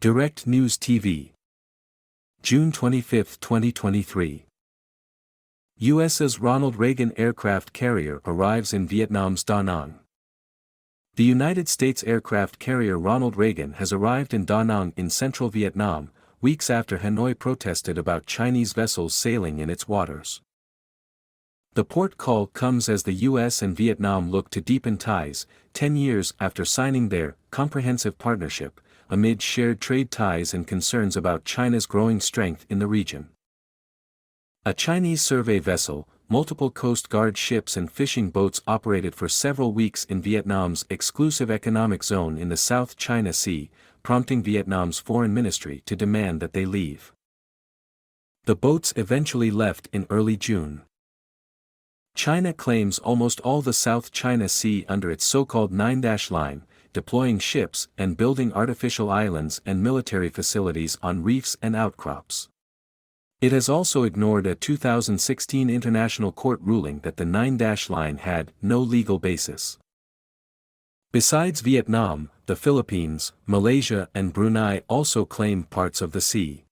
Direct News TV. June 25, 2023. US's Ronald Reagan aircraft carrier arrives in Vietnam's Danang. The United States aircraft carrier Ronald Reagan has arrived in Danang in central Vietnam, weeks after Hanoi protested about Chinese vessels sailing in its waters. The port call comes as the US and Vietnam look to deepen ties, 10 years after signing their comprehensive partnership, amid shared trade ties and concerns about China's growing strength in the region. A Chinese survey vessel, multiple Coast Guard ships and fishing boats operated for several weeks in Vietnam's exclusive economic zone in the South China Sea, prompting Vietnam's foreign ministry to demand that they leave. The boats eventually left in early June. China claims almost all the South China Sea under its so-called 9-dash line, deploying ships and building artificial islands and military facilities on reefs and outcrops. It has also ignored a 2016 international court ruling that the 9-dash line had no legal basis. Besides Vietnam, the Philippines, Malaysia and Brunei also claim parts of the sea.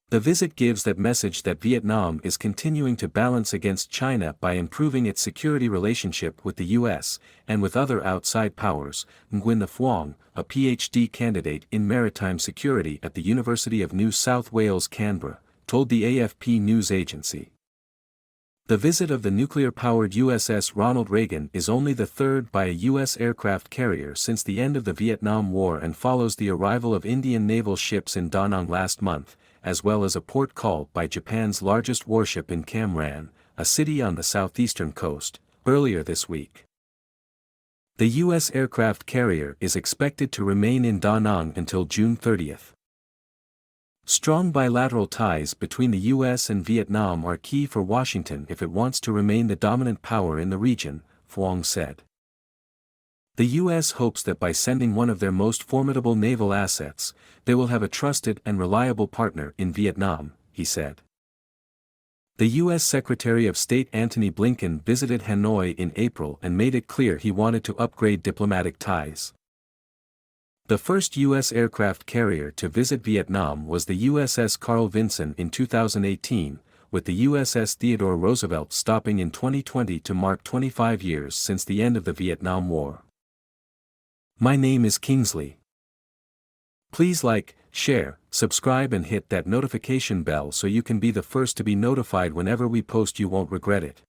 The visit gives that message that Vietnam is continuing to balance against China by improving its security relationship with the US, and with other outside powers. Nguyen Phuong, a PhD candidate in maritime security at the University of New South Wales Canberra, told the AFP news agency. The visit of the nuclear-powered USS Ronald Reagan is only the third by a US aircraft carrier since the end of the Vietnam War and follows the arrival of Indian naval ships in Da Nang last month, as well as a port call by Japan's largest warship in Cam Ranh, a city on the southeastern coast, earlier this week. The U.S. aircraft carrier is expected to remain in Da Nang until June 30. Strong bilateral ties between the U.S. and Vietnam are key for Washington if it wants to remain the dominant power in the region, Phuong said. The U.S. hopes that by sending one of their most formidable naval assets, they will have a trusted and reliable partner in Vietnam, he said. The U.S. Secretary of State Antony Blinken visited Hanoi in April and made it clear he wanted to upgrade diplomatic ties. The first U.S. aircraft carrier to visit Vietnam was the USS Carl Vinson in 2018, with the USS Theodore Roosevelt stopping in 2020 to mark 25 years since the end of the Vietnam War. My name is Kingsley. Please like, share, subscribe and hit that notification bell so you can be the first to be notified whenever we post. You won't regret it.